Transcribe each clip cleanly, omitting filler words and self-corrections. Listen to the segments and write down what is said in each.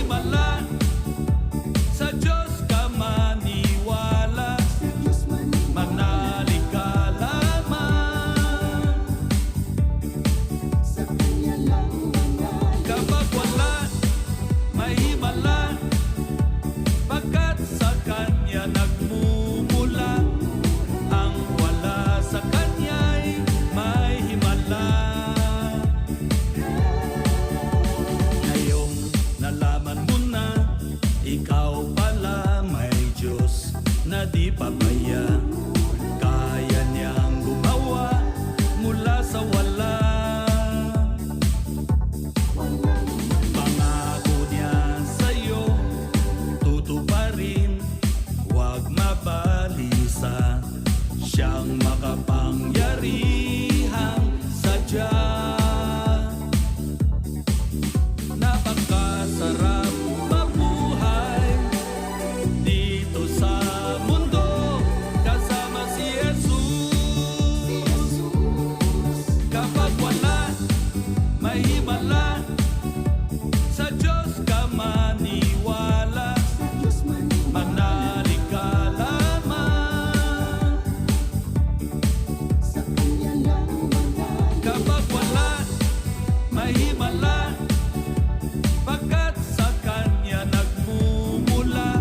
mahimala, sa Diyos ka maniwala, manalig ka lamang. Kapag wala, mahimala, pagkat sa Kanya nagmumula. Ang wala sa Kanya'y may himala. Ngayong nalaman mo na ikaw pala may Diyos na di papaya, kaya niyang gumawa mula sa wala. Pangako niya sa'yo tutuparin, huwag mabalisa, siyang makapangyarihang sadya. Napakasarap mabuhay dito sa mundo kasama si Jesus. Kapag wala, mahimala, sa Diyos ka maniwala, manalig ka lamang. Kapag wala, mahimala, pagkat sa Kanya nagmumula.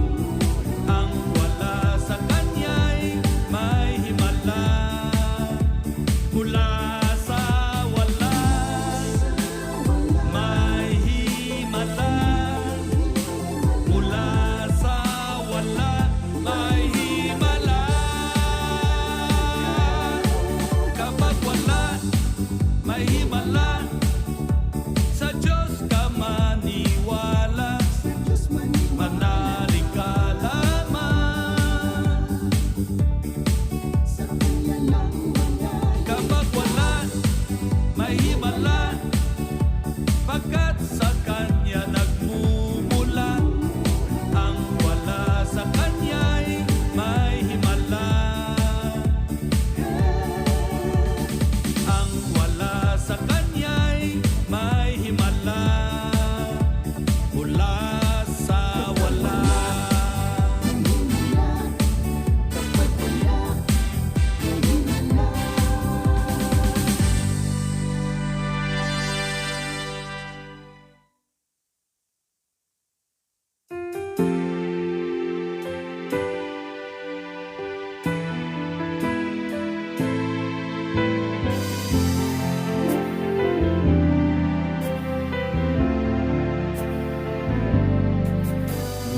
Ang wala sa Kanya'y may himala. Mula sa wala, may himala. Mula sa wala, may himala. Kapag wala, may himala, sa Diyos ka maniwala, manalig ka lamang. Kapag wala, may himala, pagkat sa Kanya nagmumula. Ang wala sa Kanya'y may himala. Ang wala sa Kanya'y may himala. Mula sa wala.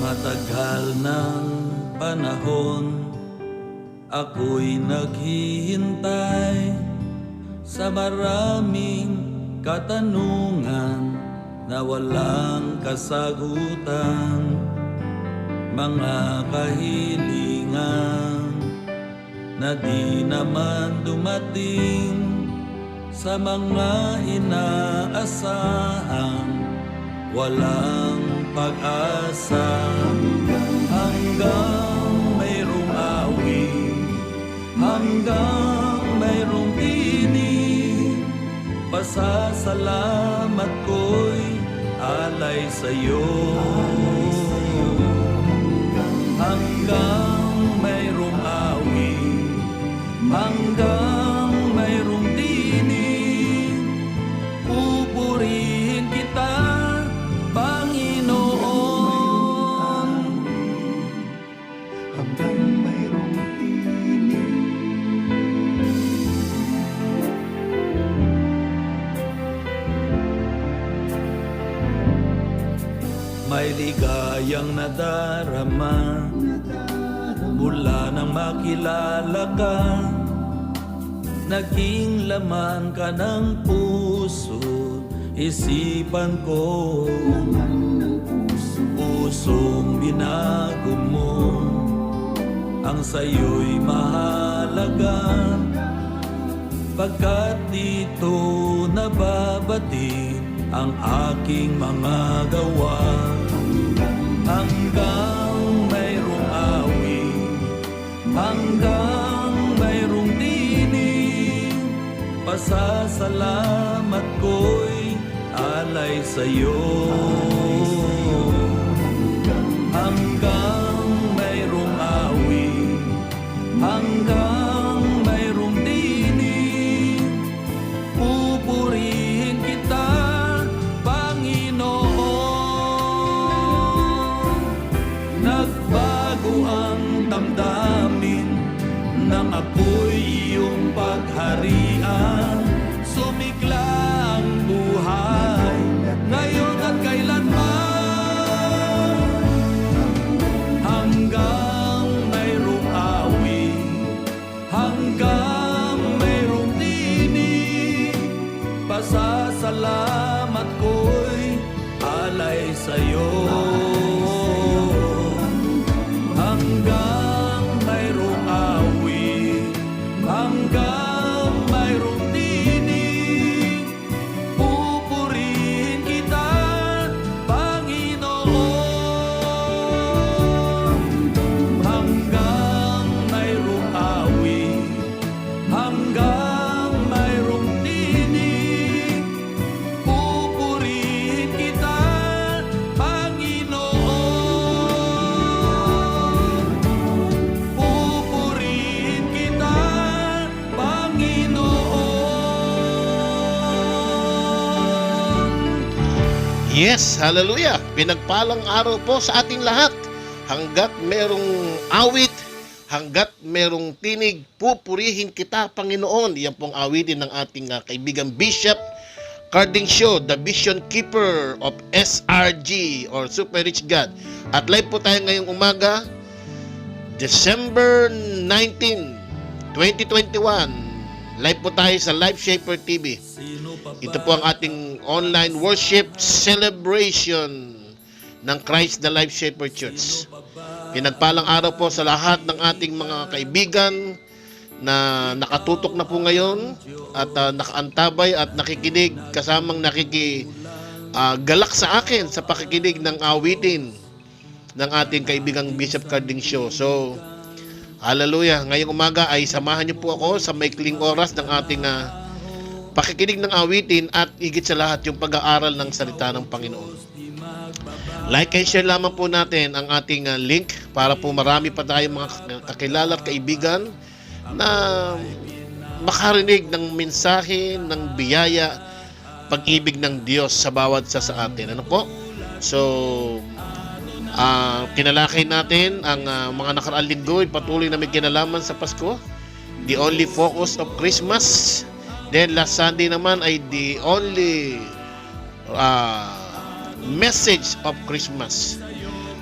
Matagal ng panahon ako'y naghihintay sa maraming katanungan na walang kasagutan. Mga kahilingan na di naman dumating, sa mga inaasahang walang pag-asa. Hanggang mayroong awit, hanggang mayroong tinig, pasasalamat ko'y alay sa'yo. Hanggang mayroong awit, hanggang mayroong tinig, pupurihin kita, Panginoon. Hanggang mayroong tinig. May ligayang nadarama mula nang makilala ka. Naging laman ka ng puso, isipan ko. Pusong binago mo, ang sa'yo'y mahalaga. Pagkat dito nababati ang aking mga gawa. Hanggang mayroong awit, hanggang mayroong tinig, pasasalamat ko'y alay sa'yo. Yes, hallelujah. Pinagpalang araw po sa ating lahat. Hanggat merong awit, hanggat merong tinig, pupurihin kita, Panginoon. Yan pong awitin ng ating kaibigang Bishop Carding-Show, the Vision Keeper of SRG or Super Rich God. At live po tayo ngayong umaga, December 19, 2021. Live po tayo sa Life Shaper TV. Ito po ang ating online worship celebration ng Christ the Life Shaper Church. Pinagpalang araw po sa lahat ng ating mga kaibigan na nakatutok na po ngayon at nakaantabay at nakikinig, kasamang galak sa akin sa pakikinig ng awitin ng ating kaibigang Bishop Carding-Show. So, hallelujah. Ngayong umaga ay samahan niyo po ako sa maikling oras ng ating pakikinig ng awitin at higit sa lahat yung pag-aaral ng salita ng Panginoon. Like and share lamang po natin ang ating link para po marami pa tayong mga kakilala at kaibigan na makarinig ng mensahe, ng biyaya, pag-ibig ng Diyos sa bawat sa atin. Ano po? So, kinalakay natin ang mga nakaraang linggo, patuloy na may kinalaman sa Pasko, the only focus of Christmas. Then last Sunday naman ay the only message of Christmas.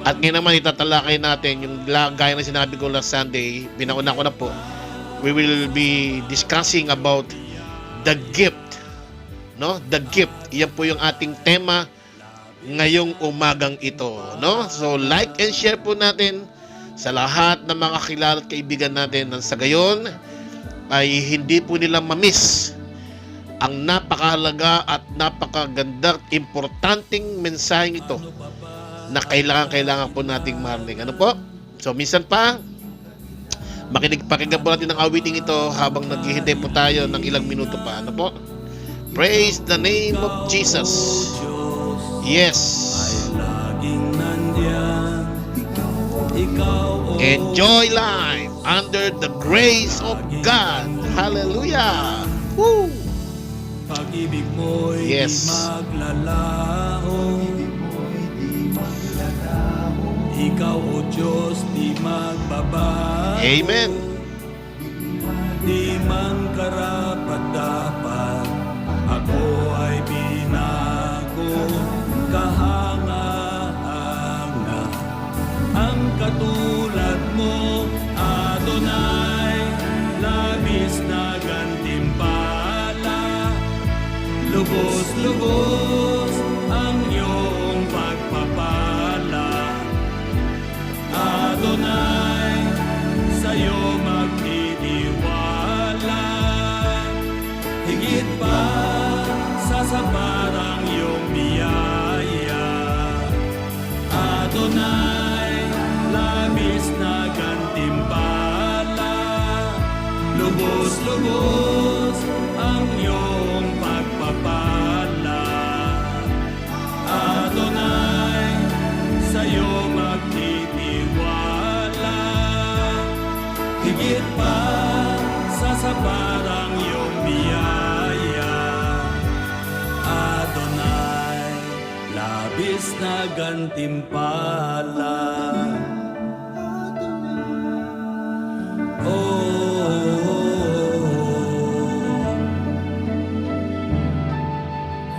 At ngayon naman itatalakay natin yung gaya na sinabi ko last Sunday, binauna ko na po. We will be discussing about the gift, no? The gift. Yan po yung ating tema ngayong umagang ito, no? So like and share po natin sa lahat ng mga kilala at kaibigan natin nang sa gayon ay hindi po nila mamiss ang napakahalaga at napakagandang importanteng mensaheng ito na kailangan po nating marinig. Ano po? So minsan pa pakinggan po natin ang awiting ito habang naghihintay po tayo ng ilang minuto pa. Ano po? Praise the name of Jesus. Yes. Laging nandiyan, ikaw Enjoy life under the grace of God. Hallelujah. Woo. pag-ibig mo'y Yes. di maglalaho. Ikaw o Diyos di magbabago. Amen. Di man karapat-dapat, ako ay binago. Kahanga-hanga ang katulad mo, Adonai, labis na gantimpala. Lubos-lubos ang iyong pagpapala, Adonai, sa'yo magtitiwala. Higit pa sa saparang iyong biyaya, Adonai, labis na gantimpala. Lubos-lubos ang iyong pagpapala, Adonai, sa'yo magtitiwala. Higit pa sa saparang iyong biyaya, Adonai, labis na gantimpala.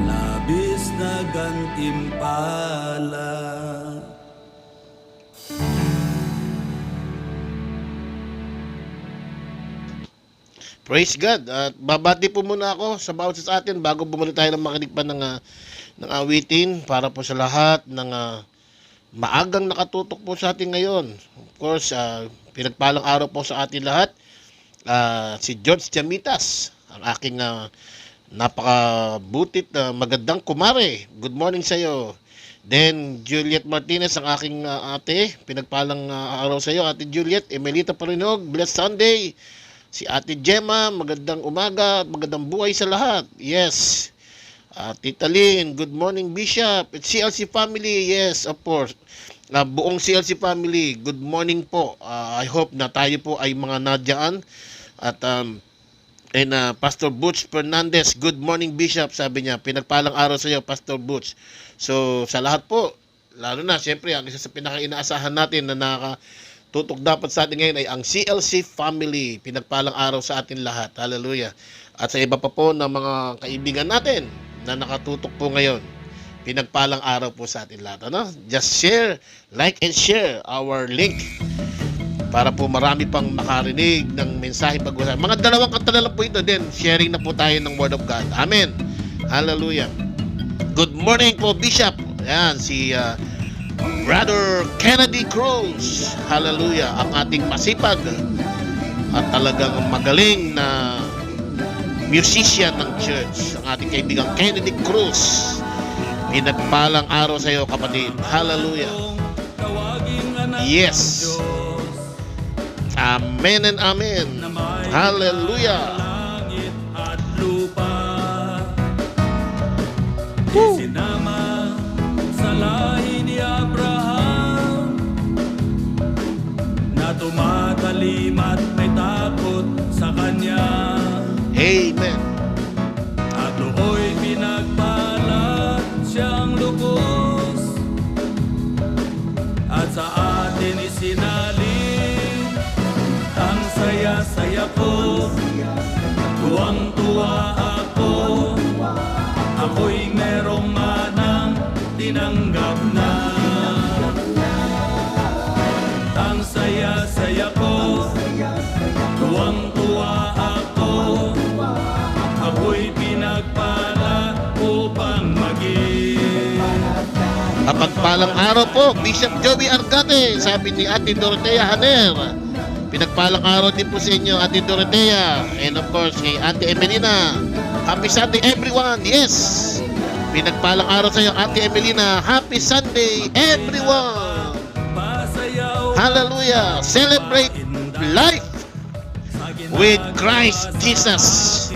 Labis na gantimpala. Praise God. At babati po muna ako sa bawat sa atin bago bumalik tayo ng makinig pa ng awitin para po sa lahat ng maagang nakatutok po sa atin ngayon. Of course, pinagpalang araw po sa atin lahat. Si George Jamitas, ang aking napakabutit na magandang kumare. Good morning sa iyo. Then Juliet Martinez, ang aking ate, pinagpalang araw sa iyo, Ate Juliet. Emelita Parinog, blessed Sunday. Si Ate Gemma, magandang umaga at magandang buhay sa lahat. Yes. Tita Lynn, good morning Bishop. It's CLC family, yes, of course. Buong CLC family, good morning po. I hope na tayo po ay mga nadyaan at And Pastor Butch Fernandez, good morning Bishop, sabi niya, pinagpalang araw sa iyo Pastor Butch. So sa lahat po, lalo na siyempre ang isa sa pinaka-inaasahan natin na nakatutok dapat sa atin ngayon ay ang CLC family. Pinagpalang araw sa atin lahat. Hallelujah. At sa iba pa po ng mga kaibigan natin na nakatutok po ngayon, pinagpalang araw po sa atin lahat. Ano? Just share, like and share our link para po marami pang makarinig ng mensahe pag-usapan. Mga 2 kanta na lang po ito din. Sharing na po tayo ng Word of God. Amen. Hallelujah. Good morning po, Bishop. Ayan, si Brother Kennedy Cruz. Hallelujah. Ang ating masipag at talagang magaling na musician ng church. Ang ating kaibigang Kennedy Cruz. Pinagpalang araw sa iyo, kapatid. Hallelujah. Yes. Amen and amen. Hallelujah. Langit at lupa. Woo. Isinama sa lahi ni Abraham na tumatalim at may takot sa kanya. Amen. At nooy pinagpalat siyang lubos at sa atin isinalin ang saya-saya ko. Tuwang-tuwa ako, ako'y merong manang tinanggap na. Ang saya-saya ko, tuwang-tuwa ako, ako'y pinagpala upang maging. Kapagpalang araw po, Bishop Joey Argate, sabi ni Ate Dorotea Haner. Pinagpalang araw din po sa inyo, Ate Dorotea. And of course, kay Ate Emelina. Happy Sunday, everyone. Yes. Pinagpalang araw sa iyo, Ate Emelina. Happy Sunday, everyone. Hallelujah. Celebrate life with Christ Jesus.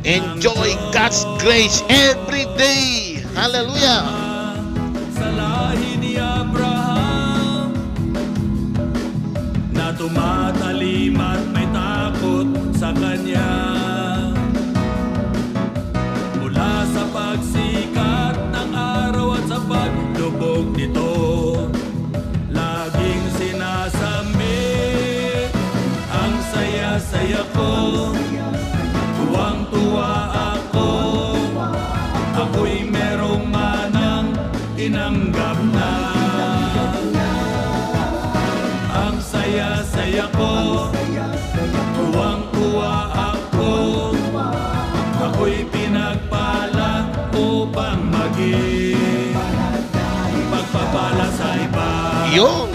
Enjoy God's grace every day. Hallelujah. Sa lahi ni Abraham na tumatalim at may takot sa kanya. Mula sa pagsikat ng araw at sa paglubog nito, laging sinasambit ang saya-saya ko. Tuwang-tuwa ako, ako'y merong manang tinanggap na. Ang saya-saya ko, tuwang-tuwa ako, ako'y pinagpala upang maging pagpapala sa iba. Yun.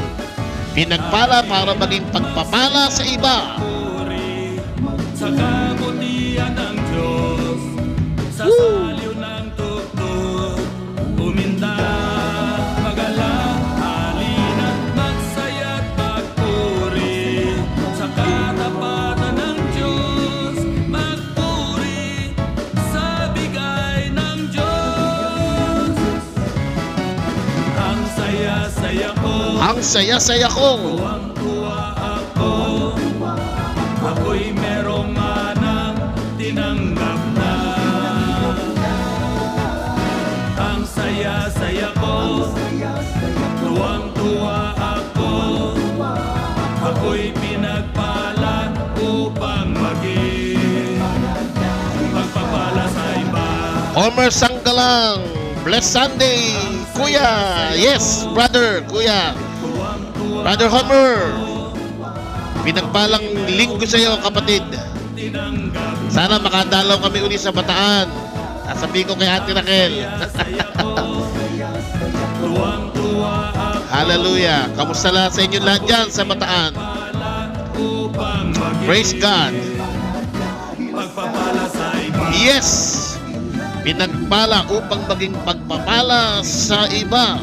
Pinagpala para maging pagpapala sa iba. Puri sa kabutihan ng Diyos, sa saliw ng tugtog, uminda, magalang, halina, magsaya't magpuri sa katapatan ng Diyos, magpuri sa bigay ng Diyos. Ang saya-saya ko, Ang saya-saya ko. tuwang-tuwa ako, ako'y merong manang tinanggap na. Ang saya-saya ko, tuwang-tuwa ako, ako'y pinagpala upang maging pagpapala sa iba. Homer Sanggalang. Blessed Sunday, Kuya. Yes, brother, Kuya. Tuwang-tuwa Brother Homer. Pinagpalang linggo sa iyo, kapatid. tinanggap na. Sana makadalaw kami uli sa Bataan. Sasabihin ko kay Ate Raquel. Saya ko, tuwang-tuwa ako, Hallelujah. Kamusta lahat sa inyo lahat dyan sa Bataan? upang maging Praise God. pagpapala sa iba. Yes. Pinagpala upang maging pagpapala sa iba.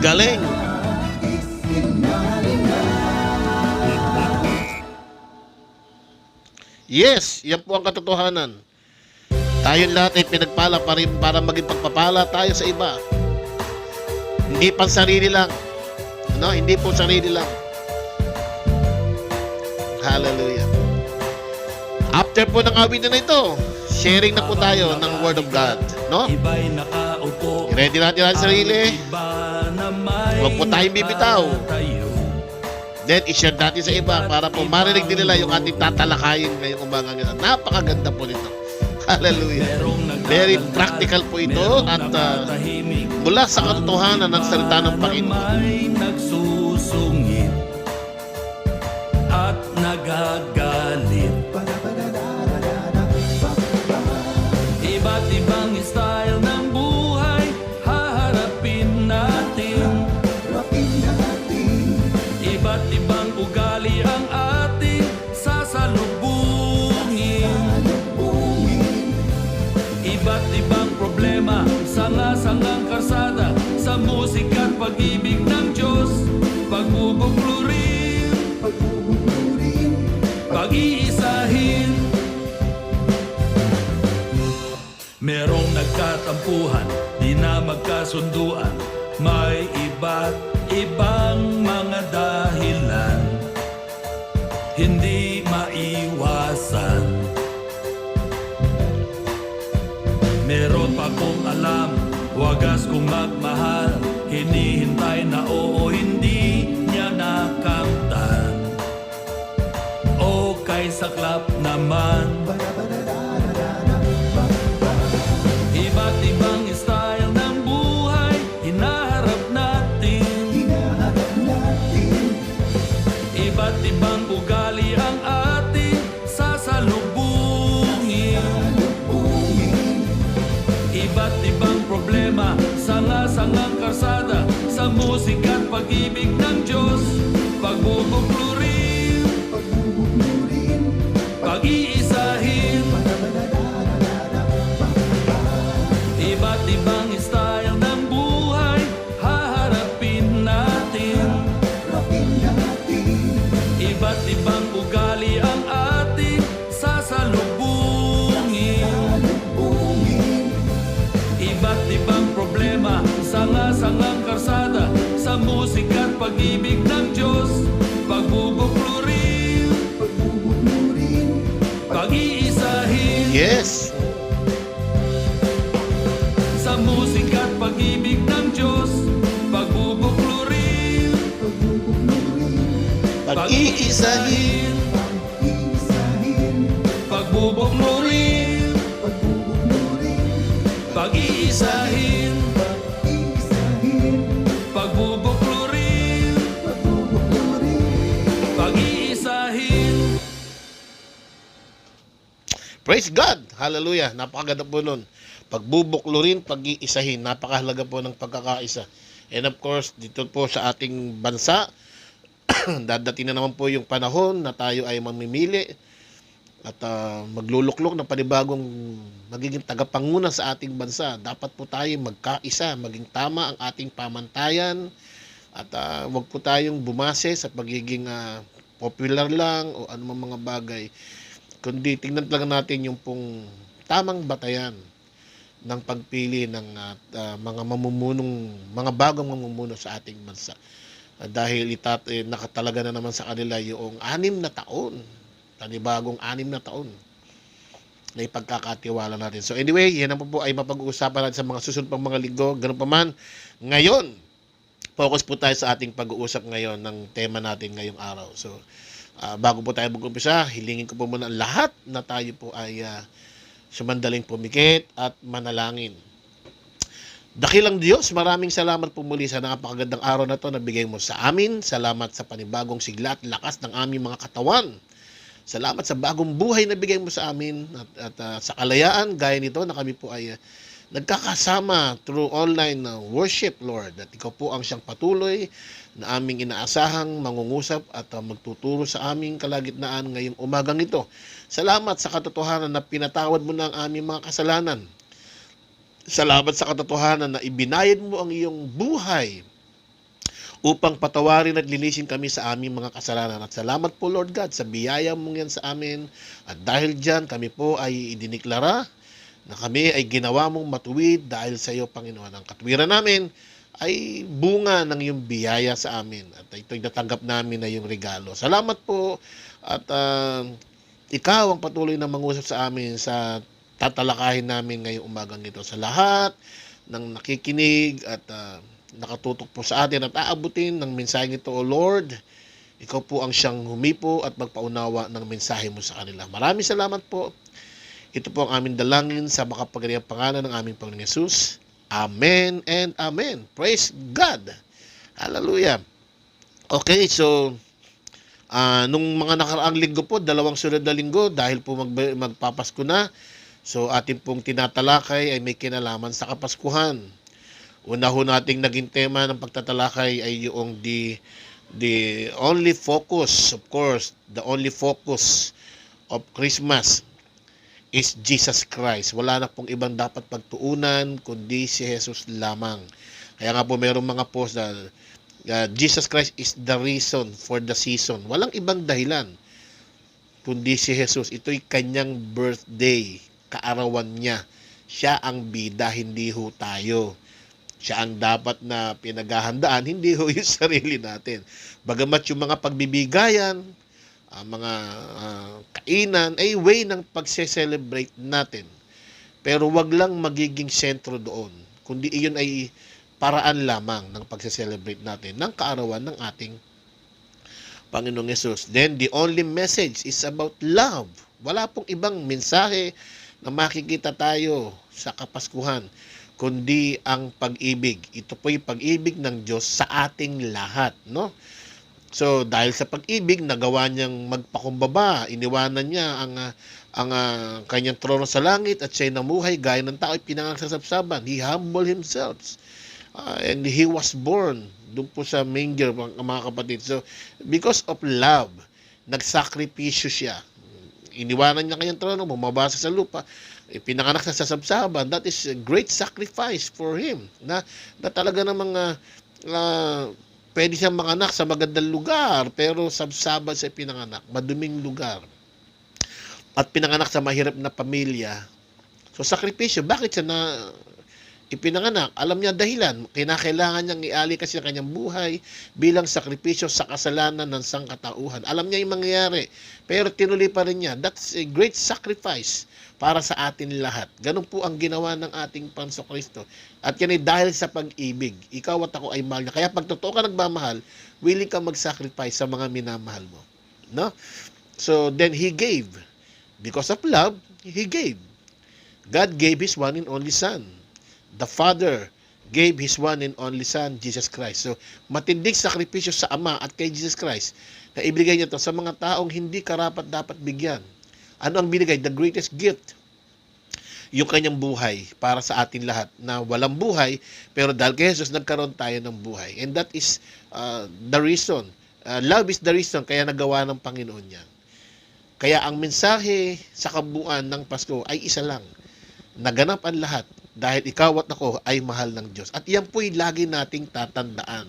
Galing. Yes, yan po ang katotohanan. Tayong lahat ay pinagpala pa rin para maging pagpapala tayo sa iba. Hindi pa sarili lang. No, hindi po sarili lang. Hallelujah. After po ng awitin na ito, sharing na po tayo ng Word of God. No? Iba'y nakaupo. I-ready natin ang sarili. Huwag po tayong bibitaw. Then, i-share natin sa iba para po marinig din nila yung ating tatalakayin ngayong umaga ngayon. Napakaganda po nito. Hallelujah. Very practical po ito at mula sa katotohanan ng salita ng Panginoon. May nagsusungit at nagagalit. Iba't ibang style ng buhay haharapin natin. Iba't ibang ugali ang ating sasalubungin. Iba't ibang problema, sanga-sangang karsada, sa musika at pag-ibig ng Diyos. Pagbubuklurin, pag-iisahin. Merong nagkatampuhan, di na magkasunduan. May iba't ibang mga dahilan, hindi maiwasan. Meron pa kong alam, wagas kong magmahal. Hinihintay na oo, hindi niya nakamtan. O kay saklap naman. Iba't ibang style ng buhay hinaharap natin. Iba't ibang ugali ang ating sasalubungin. Iba't ibang problema, sanga-sangang karsada, sa musika at pag-ibig ng Diyos. Pagbubuklurin, pag-iisahin. Iba't ibang style ng buhay haharapin natin. Iba't ibang ugali ang ating sasalubungin. Iba't ibang problema, sanga-sangang karsada, sa musika at pag-ibig ng Diyos. Pagbubuklurin, pag-iisahin. Yes. Sa musika at pag-ibig ng Diyos. Pagbubuklurin, Pag-iisahin. pagbubuklurin, pag-iisahin. Pagbubuklurin, pag-iisahin. Praise God! Hallelujah! Napakaganda po nun. Pagbubuklurin, pag-iisahin. Napakahalaga po ng pagkakaisa. And of course, dito po sa ating bansa, dadating na naman po yung panahon na tayo ay mamimili at magluluklok ng panibagong magiging tagapanguna sa ating bansa. Dapat po tayo magkaisa, maging tama ang ating pamantayan at wag po tayong bumase sa pagiging popular lang o anumang mga bagay. Kundi tingnan lang natin yung pong tamang batayan ng pagpili ng mga mamumunong, mga bagong mamumuno sa ating bansa. Dahil nakatalaga na naman sa kanila yung 6 na taon, panibagong 6 na taon na ipagkakatiwala natin. So anyway, yan ang po ay mapag-uusapan natin sa mga susunod pang mga linggo. Ganun pa man, ngayon, focus po tayo sa ating pag-uusap ngayon ng tema natin ngayong araw. So, bago po tayo mag-umpisa, hilingin ko po muna lahat na tayo po ay sumandaling pumikit at manalangin. Dakilang Diyos, maraming salamat po muli sa napakagandang araw na to na bigay mo sa amin. Salamat sa panibagong sigla at lakas ng aming mga katawan. Salamat sa bagong buhay na bigay mo sa amin at sa kalayaan gaya nito na kami po ay nagkakasama through online worship, Lord. At ikaw po ang siyang patuloy na aming inaasahang mangungusap at magtuturo sa aming kalagitnaan ngayong umagang ito. Salamat sa katotohanan na pinatawad mo na ang aming mga kasalanan. Salamat sa katotohanan na ibinayad mo ang iyong buhay upang patawarin at linisin kami sa aming mga kasalanan. At salamat po, Lord God, sa biyaya mong yan sa amin. At dahil dyan, kami po ay idiniklara na kami ay ginawa mong matuwid dahil sa iyo, Panginoon. Ang katwiran namin ay bunga ng iyong biyaya sa amin. At ito'y natanggap namin na iyong regalo. Salamat po At ikaw ang patuloy na mangusap sa amin sa tatalakayin namin ngayong umagang ito. Sa lahat ng nakikinig at nakatutok po sa atin at aabutin ng mensaheng ito, O Lord, ikaw po ang siyang humipo at magpaunawa ng mensahe mo sa kanila. Maraming salamat po. Ito po ang aming dalangin sa makapangyarihang pangalan ng aming Panginoong Yesus. Amen and Amen. Praise God. Hallelujah. Okay, so nung mga nakaraang linggo po, 2 sunod na linggo, dahil po magpapasko na, so atin pong tinatalakay ay may kinalaman sa Kapaskuhan. Una ho nating naging tema ng pagtatalakay ay yung the only focus, of course, the only focus of Christmas is Jesus Christ. Wala na pong ibang dapat pagtuunan kundi si Jesus lamang. Kaya nga po mayroong mga post na Jesus Christ is the reason for the season. Walang ibang dahilan kundi si Jesus. Ito'y kanyang birthday, kaarawan niya. Siya ang bida, hindi ho tayo. Siya ang dapat na pinaghahandaan, hindi ho yung sarili natin. Bagamat yung mga pagbibigayan, mga kainan, ay way ng pagse-celebrate natin. Pero wag lang magiging sentro doon, kundi iyon ay paraan lamang ng pagse-celebrate natin ng kaarawan ng ating Panginoong Yesus. Then, the only message is about love. Wala pong ibang mensahe na makikita tayo sa Kapaskuhan, kundi ang pag-ibig. Ito po yung pag-ibig ng Diyos sa ating lahat, no? So, dahil sa pag-ibig, nagawa niyang magpakumbaba. Iniwanan niya ang kanyang trono sa langit at siya'y namuhay gaya ng tao, pinanganak sa sabsaban. He humbled himself. And he was born doon po sa manger, mga kapatid. So, because of love, nagsakripisyo siya. Iniwanan niya kanyang trono, bumabasa sa lupa, pinanganak sa sabsaban. That is a great sacrifice for him. Na talaga namang pwede siyang manganak sa magandang lugar, pero sabsaban siya pinanganak, maduming lugar. At pinanganak sa mahirap na pamilya. So, sakripisyo, bakit siya ipinanganak? Alam niya dahilan, kinakailangan niyang iali kasi ang kanyang buhay bilang sakripisyo sa kasalanan ng sangkatauhan. Alam niya yung mangyayari, pero tinuloy pa rin niya. That's a great sacrifice para sa atin lahat. Ganun po ang ginawa ng ating Panso Kristo. At yan ay dahil sa pag-ibig. Ikaw at ako ay mahal niya. Kaya pag totoo ka nagmamahal, willing ka mag-sacrifice sa mga minamahal mo. No? So, then He gave. Because of love, He gave. God gave His one and only Son. The Father gave His one and only Son, Jesus Christ. So, matinding sakripisyo sa Ama at kay Jesus Christ na ibigay niya ito sa mga taong hindi karapat dapat bigyan. Ano ang binigay? The greatest gift. Yung kanyang buhay para sa atin lahat na walang buhay, pero dahil kay Jesus, nagkaroon tayo ng buhay. And that is the reason. Love is the reason kaya nagawa ng Panginoon yan. Kaya ang mensahe sa kabuuan ng Pasko ay isa lang. Naganap ang lahat dahil ikaw at ako ay mahal ng Diyos. At yan po'y lagi nating tatandaan.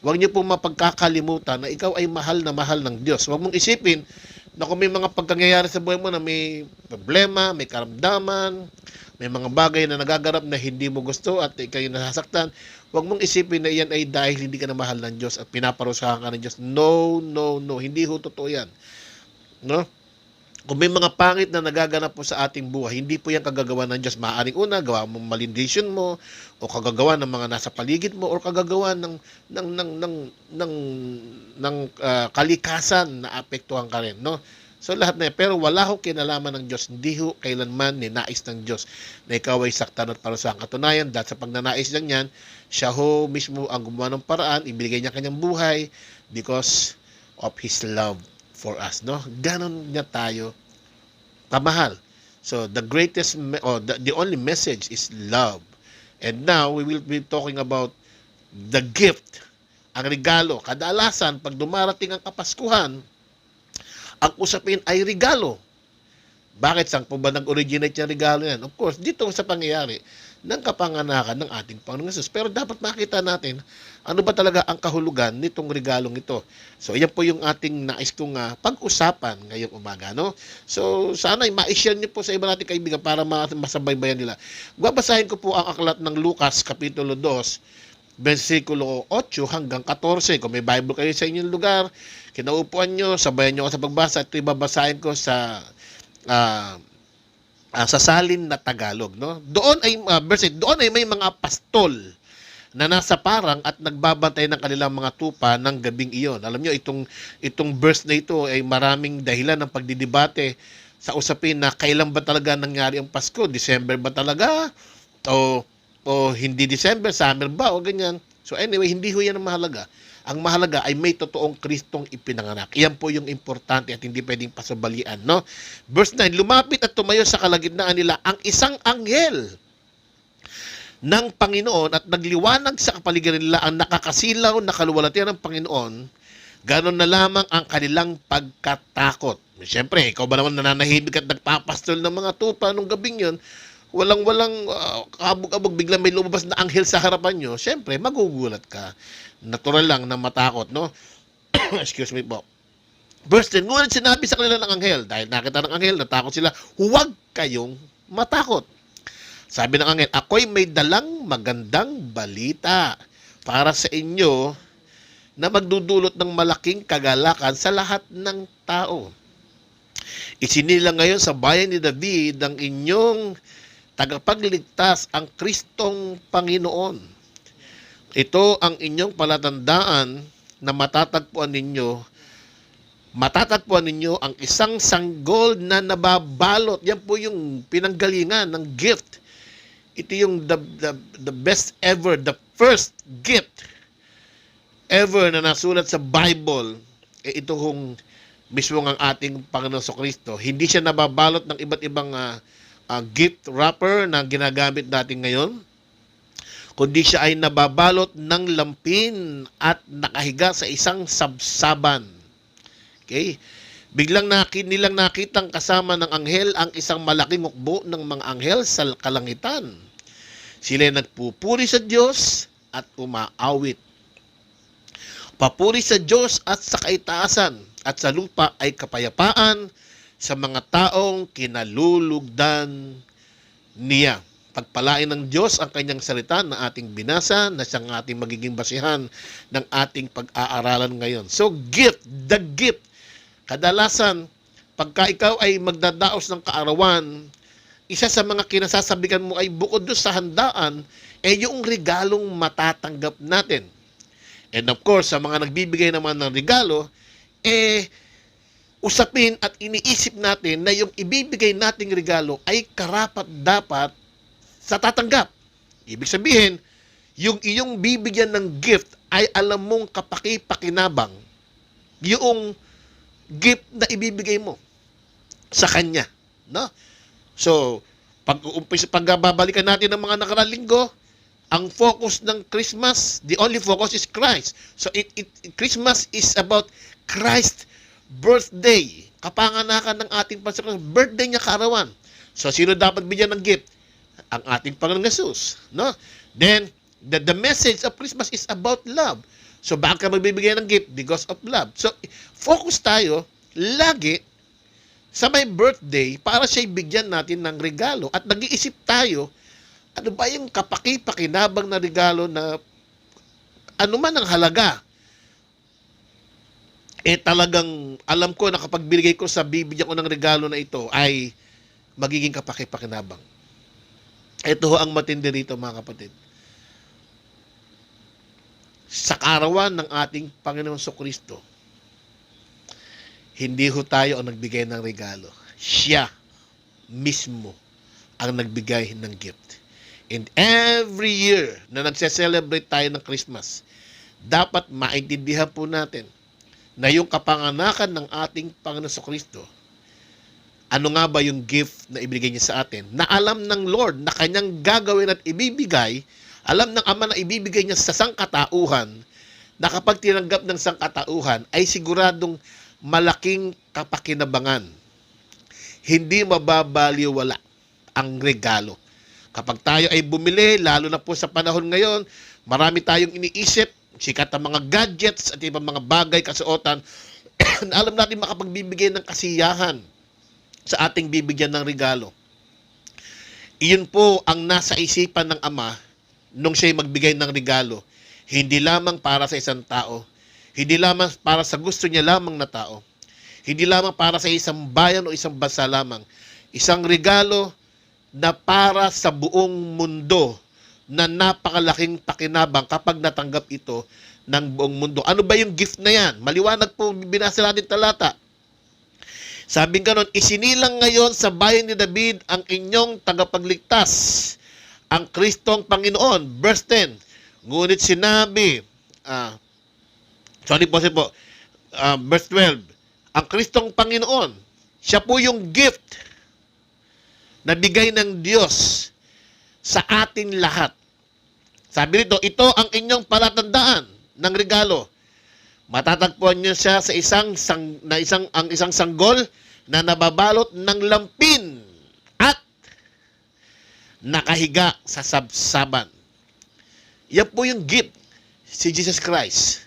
Huwag niyo pong mapagkakalimutan na ikaw ay mahal ng Diyos. Huwag mong isipin na kung may mga pagkangyayari sa buhay mo na may problema, may karamdaman, may mga bagay na nagagarap na hindi mo gusto at ikaw yung nasasaktan, huwag mong isipin na iyan ay dahil hindi ka na mahal ng Diyos at pinaparusahan ka ng Diyos. No, no, no. Hindi ho totoo yan. No? Kung may mga pangit na nagaganap po sa ating buhay, hindi po yan kagagawa ng Diyos. Maaaring una, gawa mo malindisyon mo, o kagagawa ng mga nasa paligid mo, o kagagawa ng kalikasan na apektuhan ka rin, no? So lahat na yan. Pero wala ho kinalaman ng Diyos. Hindi ho kailanman ninais ng Diyos na ikaw ay saktan at parusahan. Katunayan, dahil sa pagnanais lang yan, siya ho mismo ang gumawa ng paraan, ibigay niya kanyang buhay because of His love for us, no? Ganon niya tayo kamahal. So the greatest the only message is love. And now we will be talking about the gift, ang regalo. Kadalasan pag dumarating ang Kapaskuhan, ang usapin ay regalo. Bakit? Saan po ba nag-originate yung regalo yan? Of course, dito sa pangyayari ng kapanganakan ng ating Panginoong Hesus. Pero dapat makita natin ano ba talaga ang kahulugan nitong regalong ito. So, yan po yung ating nais kong pag-usapan ngayong umaga, no? So, sana ma-share niyo po sa iba nating kaibigan para masabaybayan nila. Babasahin ko po ang aklat ng Lucas, Kapitulo 2, versikulo 8 hanggang 14. Kung may Bible kayo sa inyong lugar, kinaupuan nyo, sabayan nyo ako sa pagbasa. Ito ibabasahin ko sa salin na Tagalog, no? Doon ay doon ay may mga pastol na nasa parang at nagbabantay ng kanilang mga tupa ng gabing iyon. Alam nyo, itong verse na ito ay maraming dahilan ng pagdidebate sa usapin na kailan ba talaga nangyari ang Pasko? December ba talaga? O hindi December, summer ba? O ganyan. So anyway, hindi ho yan ang mahalaga. Ang mahalaga ay may totoong Kristong ipinanganak. Iyan po yung importante at hindi pwedeng pasabalian, no? Verse 9, lumapit at tumayo sa kalagitnaan nila ang isang anghel ng Panginoon at nagliwanag sa kapaligiran nila ang nakakasilaw na kaluwalhatian ng Panginoon. Ganon na lamang ang kanilang pagkatakot. Siyempre, ikaw ba naman nananahimik at nagpapastol ng mga tupa nung gabing yun? Walang kabog-abog, biglang may lumabas na anghel sa harapan nyo. Siyempre, magugulat ka. Natural lang na matakot, no? Excuse me po. Verse 10, ngunit sinabi sa kanila ng anghel, dahil nakita ng anghel, natakot sila, huwag kayong matakot. Sabi ng anghel, ako'y may dalang magandang balita para sa inyo na magdudulot ng malaking kagalakan sa lahat ng tao. Isinilang ngayon sa bayan ni David ang inyong tagapagligtas, ang Kristong Panginoon. Ito ang inyong palatandaan na matatagpuan ninyo ang isang sanggol na nababalot. Yan po yung pinanggalingan ng gift. Ito yung the best ever, the first gift ever na nasulat sa Bible. Ito hong mismo ang ating Panginoon Kristo. Hindi siya nababalot ng iba't ibang gift wrapper na ginagamit natin ngayon, kundi siya ay nababalot ng lampin at nakahiga sa isang sabsaban. Okay? Nilang nakitang kasama ng anghel ang isang malaking hukbo ng mga anghel sa kalangitan. Sila ay nagpupuri sa Diyos at umaawit. Papuri sa Diyos at sa kaitaasan, at sa lupa ay kapayapaan sa mga taong kinalulugdan niya. Pagpalain ng Diyos ang kanyang salita na ating binasa, na siyang ating magiging basihan ng ating pag-aaralan ngayon. So, the gift. Kadalasan, pagka ikaw ay magdadaos ng kaarawan, isa sa mga kinasasabikan mo ay bukod doon sa handaan, yung regalong matatanggap natin. And of course, sa mga nagbibigay naman ng regalo, usapin at iniisip natin na yung ibibigay nating regalo ay karapat-dapat sa tatanggap. Ibig sabihin, yung iyong bibigyan ng gift ay alam mong kapaki-pakinabang yung gift na ibibigay mo sa kanya, no? So, pagbabalikan natin ng mga nakaraang linggo, ang focus ng Christmas, the only focus is Christ. So, Christmas is about Christ's birthday. Kapanganakan ng ating Panginoon, birthday niya kaarawan. So, sino dapat bigyan ng gift? Ang ating Panginoong Jesus, no? Then, the message of Christmas is about love. So, bakit ka magbibigay ng gift? Because of love. So, focus tayo lagi sa may birthday para siya'y bigyan natin ng regalo. At nag-iisip tayo, ano ba yung kapaki-pakinabang na regalo na ano man ang halaga? Talagang alam ko na kapag binigay ko sa bibigyan ko ng regalo na ito ay magiging kapaki-pakinabang. Ito ho ang matindi rito, mga kapatid. Sa kaarawan ng ating Panginoon Kristo, hindi ho tayo ang nagbigay ng regalo. Siya mismo ang nagbigay ng gift. And every year na nagse-celebrate tayo ng Christmas, dapat maintindihan po natin na yung kapanganakan ng ating Panginoon Kristo, ano nga ba yung gift na ibigay niya sa atin? Na alam ng Lord na kanyang gagawin at ibibigay, alam ng Ama na ibibigay niya sa sangkatauhan, na kapag tinanggap ng sangkatauhan ay siguradong malaking kapakinabangan. Hindi mababaliwala ang regalo. Kapag tayo ay bumili, lalo na po sa panahon ngayon, marami tayong iniisip, sikat ang mga gadgets at ibang mga bagay, kasuotan, na alam natin makapagbibigay ng kasiyahan sa ating bibigyan ng regalo. Iyon po ang nasa isipan ng Ama nung siya'y magbigay ng regalo. Hindi lamang para sa isang tao. Hindi lamang para sa gusto niya lamang na tao. Hindi lamang para sa isang bayan o isang bansa lamang. Isang regalo na para sa buong mundo na napakalaking pakinabang kapag natanggap ito ng buong mundo. Ano ba yung gift na yan? Maliwanag po, binasa natin talata. Sabing ganon, isinilang ngayon sa bayan ni David ang inyong tagapagligtas, ang Kristong Panginoon. Verse 10, ngunit sinabi, verse 12, ang Kristong Panginoon, siya po yung gift na bigay ng Diyos sa atin lahat. Sabi nito, ito ang inyong palatandaan ng regalo. Matatagpuan niyo siya sa isang sanggol na nababalot ng lampin at nakahiga sa sabsaban. Yan po yung gift, si Jesus Christ.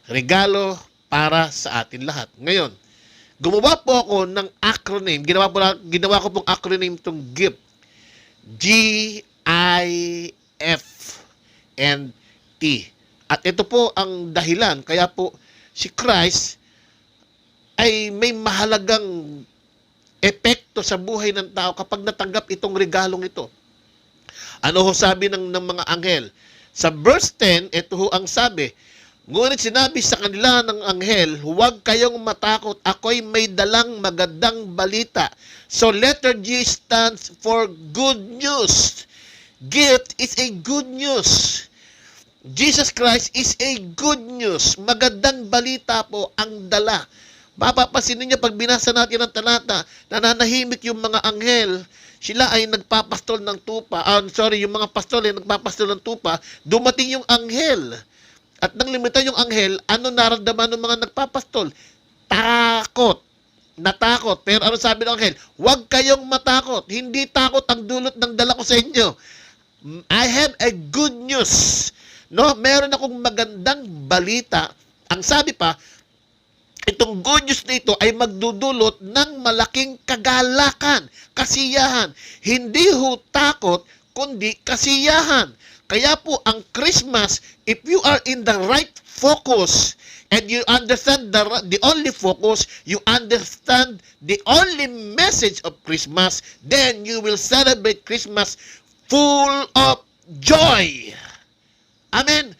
Regalo para sa atin lahat. Ngayon, gumawa po ako ng acronym. Ginawa ko pong acronym itong gift. GIFNT. At ito po ang dahilan. Kaya po si Christ ay may mahalagang epekto sa buhay ng tao kapag natanggap itong regalong ito. Ano ho sabi ng mga anghel? Sa verse 10, ito ho ang sabi, ngunit sinabi sa kanila ng anghel, huwag kayong matakot, ako'y may dalang magandang balita. So letter G stands for good news. Gift is a good news. Jesus Christ is a good news. Magandang balita po ang dala. Mapapansin niyo pag binasa natin ang talata, nananahimik yung mga anghel. Sila ay nagpapastol ng tupa. Yung mga pastol ay nagpapastol ng tupa. Dumating yung anghel. At nang limitan yung anghel, ano naramdaman ng mga nagpapastol? Takot. Natakot. Pero ano sabi ng anghel? Huwag kayong matakot. Hindi takot ang dulot ng dala ko sa inyo. I have a good news. No, meron akong magandang balita. Ang sabi pa, itong good news na ito ay magdudulot ng malaking kagalakan, kasiyahan. Hindi ho takot, kundi kasiyahan. Kaya po ang Christmas, if you are in the right focus and you understand the only focus, you understand the only message of Christmas, then you will celebrate Christmas full of joy. Amen.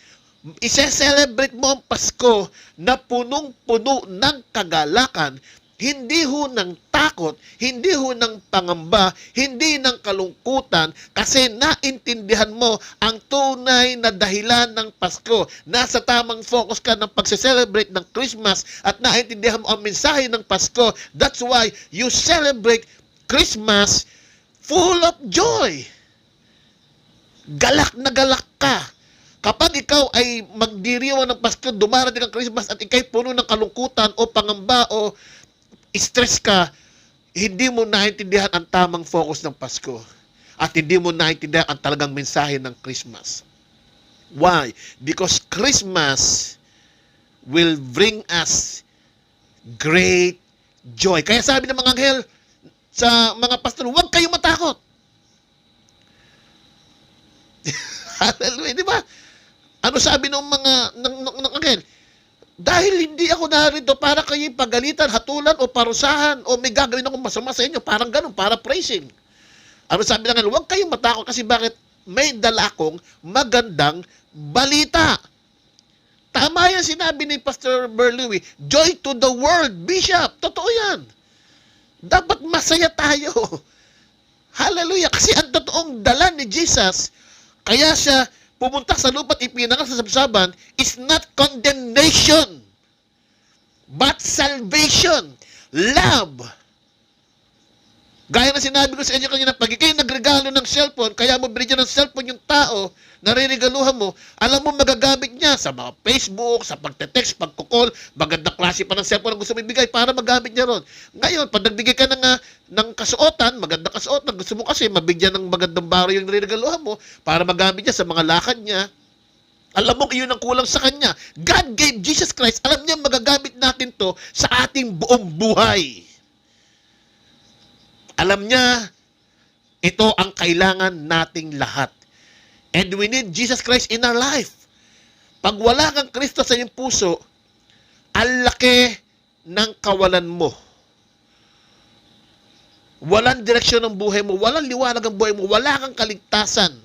Ise-celebrate mo ang Pasko na punong-puno ng kagalakan, hindi ho ng takot, hindi ho ng pangamba, hindi ng kalungkutan, kasi naintindihan mo ang tunay na dahilan ng Pasko. Nasa tamang focus ka ng pagse-celebrate ng Christmas at naintindihan mo ang mensahe ng Pasko. That's why you celebrate Christmas full of joy. Galak na galak ka. Kapag ikaw ay magdiriwang ng Pasko, dumarating ang Christmas at ikay puno ng kalungkutan o pangamba o stress ka, hindi mo naintindihan ang tamang focus ng Pasko. At hindi mo naintindihan ang talagang mensahe ng Christmas. Why? Because Christmas will bring us great joy. Kaya sabi ng mga anghel sa mga pastor, huwag kayong matakot. Hallelujah, di ba? Ano sabi ng mga ng anghel? Dahil hindi ako narito para kayo pagalitan, hatulan o parusahan o may gagawin akong masama sa inyo, parang ganun, para praising. Ano sabi ng anghel? Huwag kayong matakot kasi bakit? May dala akong magandang balita. Tama yan sinabi ni Pastor Berlewy. Joy to the world, Bishop. Totoo yan. Dapat masaya tayo. Hallelujah. Kasi ang totoong dala ni Jesus, kaya siya pumunta sa lupa at ipinanganak sa sabsaban, is not condemnation, but salvation, love. Gaya na sinabi ko sa inyo kanina, pag ikay nagregalo ng cellphone, kaya mo binigyan ng cellphone yung tao na riregaluhan mo, alam mo magagamit niya sa mga Facebook, sa pagte-text, pagkukol, magandang klase pa ng cellphone na gusto mo ibigay para magamit niya ron. Ngayon, pag nagbigay ka ng kasuotan, magandang kasuotan, gusto mo kasi mabigyan ng magandang baro yung riregaluhan mo para magamit niya sa mga lakad niya, alam mo, iyon ang kulang sa kanya. God gave Jesus Christ, alam niya magagamit natin to sa ating buong buhay. Alam niya, ito ang kailangan nating lahat. And we need Jesus Christ in our life. Pag wala kang Kristo sa iyong puso, ang laki ng kawalan mo. Walang direksyon ng buhay mo, walang liwanag ang buhay mo, wala kang kaligtasan.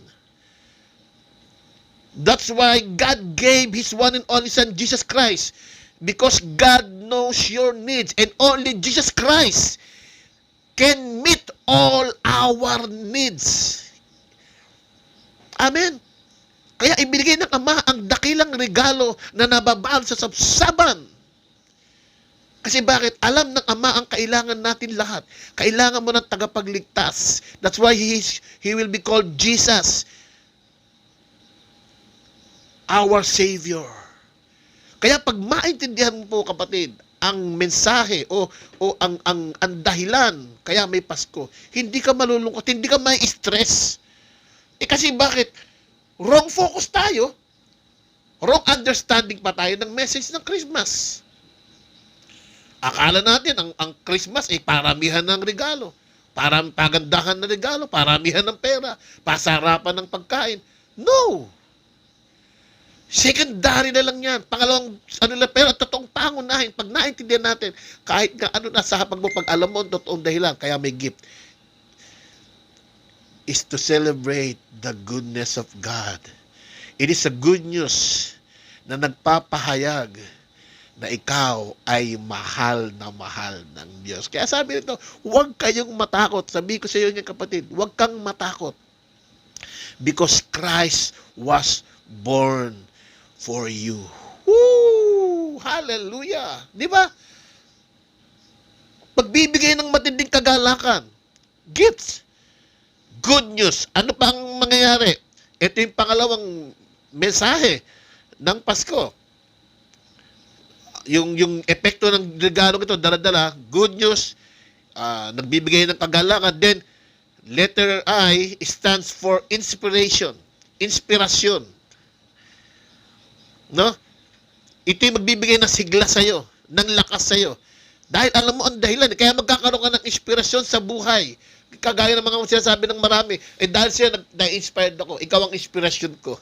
That's why God gave His one and only Son, Jesus Christ. Because God knows your needs, and only Jesus Christ can meet all our needs. Amen. Kaya ibinigay ng Ama ang dakilang regalo na nababaan sa sabsaban. Kasi bakit? Alam ng Ama ang kailangan natin lahat. Kailangan mo ng tagapagligtas. That's why He will be called Jesus, our Savior. Kaya pag maintindihan mo po, kapatid, ang mensahe o ang dahilan kaya may Pasko, hindi ka malulungkot, hindi ka may stress. Kasi bakit? Wrong focus tayo. Wrong understanding pa tayo ng message ng Christmas. Akala natin ang Christmas ay paramihan ng regalo, pagandahan ng regalo, paramihan ng pera, pasarapan ng pagkain. No! Secondary na lang yan. Pangalawang, pero totoong pangunahin. Pag naintindihan natin, kahit nga nasa hapag mo, pag alam mo ang totoong dahilan, kaya may gift, is to celebrate the goodness of God. It is a good news na nagpapahayag na ikaw ay mahal ng Diyos. Kaya sabi nito, huwag kayong matakot. Sabi ko sa iyo niya, kapatid, huwag kang matakot. Because Christ was born for you. Woo! Hallelujah! Di ba? Pagbibigay ng matinding kagalakan, gifts, good news. Ano pa ang mangyayari? Ito yung pangalawang mensahe ng Pasko. Yung epekto ng regalo ito, dala-dala, good news, nagbibigay ng kagalakan. Then, letter I stands for inspiration. Inspirasyon. No? Ito yung magbibigay ng sigla sa'yo, ng lakas sa'yo. Dahil alam mo ang dahilan, kaya magkakaroon ka ng inspirasyon sa buhay. Kagaya ng mga sinasabi ng marami, dahil siya na-inspired ako, ikaw ang inspirasyon ko.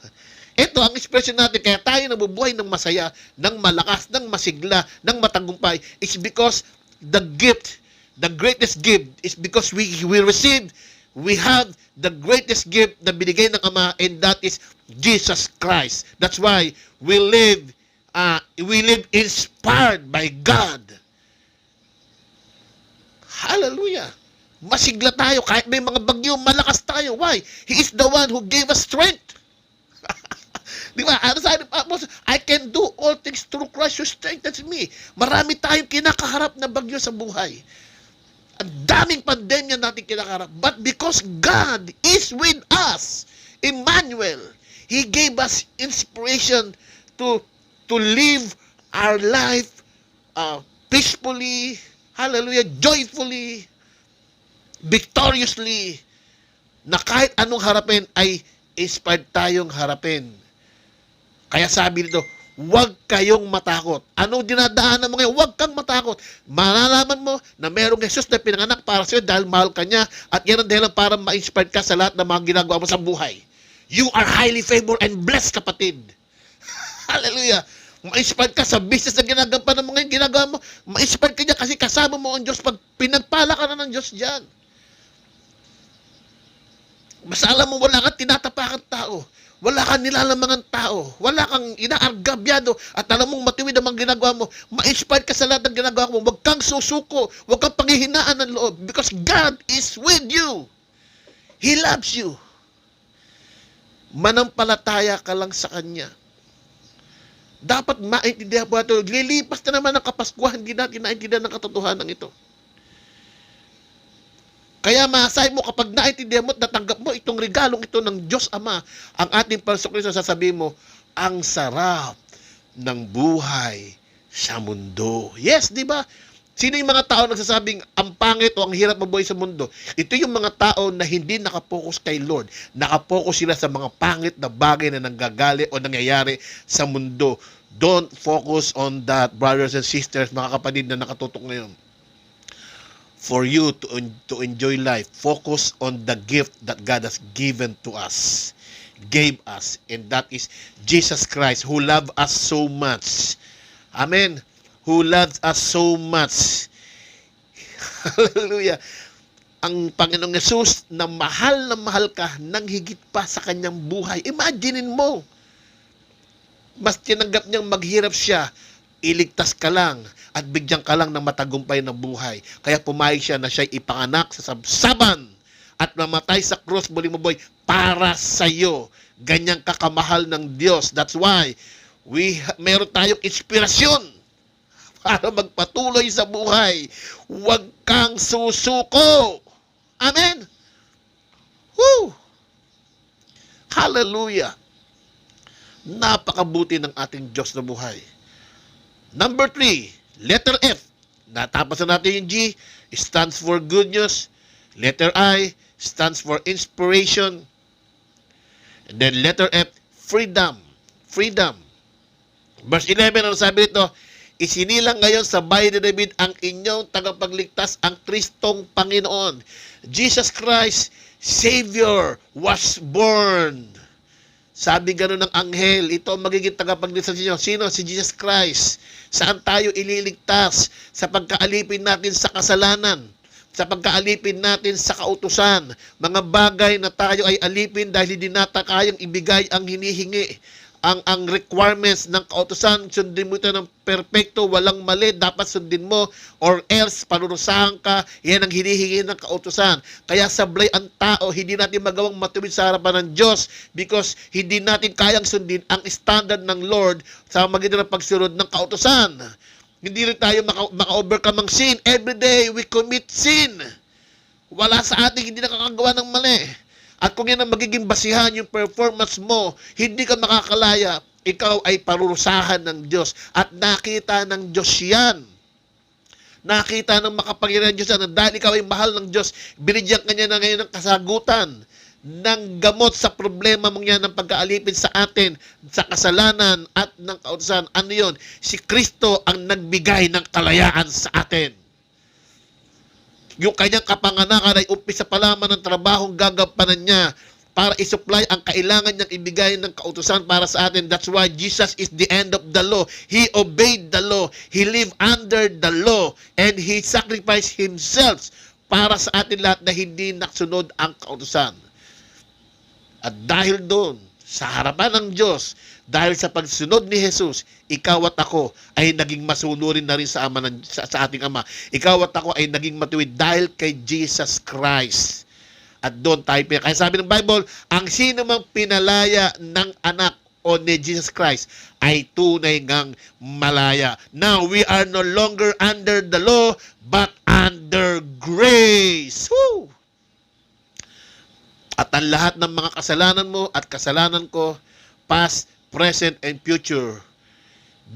Ito ang inspirasyon natin, kaya tayo nabubuhay ng masaya, ng malakas, ng masigla, ng matagumpay, is because the gift, the greatest gift, is because we have the greatest gift na binigay ng Ama, and that is Jesus Christ. That's why we live inspired by God. Hallelujah! Masigla tayo, kahit may mga bagyo, malakas tayo. Why? He is the one who gave us strength. Di ba? Ano sabi ng Apostle? I can do all things through Christ who strengthens me. Marami tayong kinakaharap na bagyo sa buhay. Ang daming pandemya natin kinakaharap. But because God is with us, Emmanuel, He gave us inspiration to live our life peacefully, hallelujah, joyfully, victoriously, na kahit anong harapin ay inspired tayong harapin. Kaya sabi nito, huwag kayong matakot. Anong dinadaanan mo ngayon? Huwag kang matakot. Malalaman mo na merong Jesus na pinanganak para sa iyo dahil mahal ka niya, at yan ang dahilan para ma-inspired ka sa lahat ng mga ginagawa mo sa buhay. You are highly favored and blessed, kapatid. Hallelujah. Ma-inspired ka sa business na ginagawa mo ngayon, ginagawa mo. Ma-inspired ka niya kasi kasama mo ang Diyos. Pag pinagpala ka na ng Diyos dyan. Basta alam mo, wala kang tinatapakan tao. Wala kang nilalamangan tao. Wala kang inaargabyado. At alam mong matiwid ang mga ginagawa mo. Ma-inspired ka sa lahat ng ginagawa mo. Huwag kang susuko. Huwag kang panghihinaan ng loob. Because God is with you. He loves you. Manampalataya ka lang sa Kanya. Dapat maintindihan po ito. Lilipas na naman ang Kapaskuhan. Hindi natin naintindihan ng katotohanan ito. Kaya masahay mo, kapag naintindihan mo at natanggap mo itong regalong ito ng Diyos Ama, ang ating Panginoon, sasabihin mo, ang sarap ng buhay sa mundo. Yes, di ba? Sino yung mga tao nagsasabing ang pangit o ang hirap mabuhay sa mundo? Ito yung mga tao na hindi nakapokus kay Lord. Nakapokus sila sa mga pangit na bagay na nanggagaling o nangyayari sa mundo. Don't focus on that, brothers and sisters, mga kapatid na nakatutok ngayon. For you to enjoy life, focus on the gift that God has given to us. gave us. And that is Jesus Christ, who loved us so much. Amen. Who loves us so much. Hallelujah. Ang Panginoong Yesus na mahal ka nang higit pa sa kanyang buhay. Imaginein mo. Mas tinanggap niyang maghirap siya, iligtas ka lang at bigyan ka lang ng matagumpay na buhay. Kaya pumayag siya na siya'y ipanganak sa sabsaban at mamatay sa krus, buhay para sa iyo. Ganyang kakamahal ng Diyos. That's why meron tayong inspirasyon para magpatuloy sa buhay. Huwag kang susuko. Amen. Woo! Hallelujah. Napakabuti ng ating Diyos na buhay. Number 3, letter F. Natapos na natin yung G, stands for good news. Letter I stands for inspiration. And then letter F, freedom. Freedom. Verse 11, ano sabi nito? Isinilang ngayon sa bayan ni David ang inyong tagapagligtas, ang Kristong Panginoon. Jesus Christ, Savior, was born. Sabi gano'n ng anghel, ito ang magiging tagapagligtas ninyo. Sino? Si Jesus Christ. Saan tayo ililigtas? Sa pagkaalipin natin sa kasalanan, sa pagkaalipin natin sa kautusan, mga bagay na tayo ay alipin dahil hindi natin kayang ibigay ang hinihingi. Ang requirements ng kautusan, sundin mo ito ng perpekto, walang mali, dapat sundin mo, or else parurusahan ka. Yan ang hinihingi ng kautusan. Kaya sablay ang tao, hindi natin magawang matuwid sa harapan ng Diyos because hindi natin kayang sundin ang standard ng Lord sa magitan ng pagsunod ng kautusan. Hindi rin tayo maka-overcome ang sin. Every day we commit sin. Wala sa ating hindi nakakagawa ng mali. At kung yan ang magiging basihan yung performance mo, hindi ka makakalaya, ikaw ay parurusahan ng Diyos. At nakita ng Diyos yan. Nakita ng makapangyarihan Diyos yan. Dahil ikaw ay mahal ng Diyos, binigyan ka niya na ngayon ng kasagutan, ng gamot sa problema mong yan ng pagkaalipin sa atin, sa kasalanan at ng kautusan. Ano yun? Si Kristo ang nagbigay ng kalayaan sa atin. Yung kanyang kapanganakan ay umpisa pa lamang ng trabahong gagampanan niya para isupply ang kailangan niyang ibigay ng kautusan para sa atin. That's why Jesus is the end of the law. He obeyed the law. He lived under the law. And He sacrificed Himself para sa atin lahat na hindi naksunod ang kautusan. At dahil doon, sa harapan ng Diyos, dahil sa pagsunod ni Jesus, ikaw at ako ay naging masunurin na rin sa ating Ama. Ikaw at ako ay naging matuwid dahil kay Jesus Christ. At doon tayo, kaya sabi ng Bible, ang sino mang pinalaya ng anak o ni Jesus Christ ay tunay ngang malaya. Now, we are no longer under the law, but under grace. Woo! At ang lahat ng mga kasalanan mo at kasalanan ko, past, present, and future,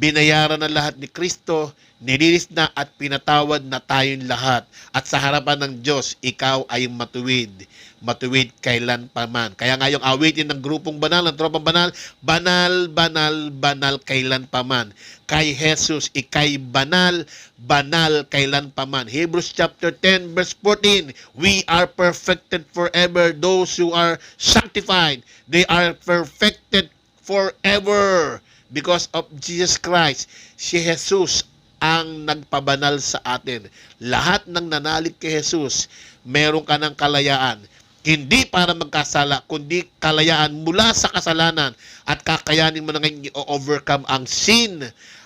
binayaran na lahat ni Kristo, nilinis na at pinatawad na tayong lahat. At sa harapan ng Diyos, ikaw ay matuwid. Matuwid kailan paman. Kaya nga yung awitin ng grupong banal, ng tropang banal, banal, banal, banal kailan paman. Kay Jesus, ikay banal, banal kailan paman. Hebrews chapter 10 verse 14, we are perfected forever. Those who are sanctified, they are perfected forever because of Jesus Christ. Si Jesus ang nagpabanal sa atin. Lahat ng nanalig kay Jesus, meron ka ng kalayaan. Hindi para magkasala, kundi kalayaan mula sa kasalanan at kakayanin mo na ngayon i-overcome ang sin.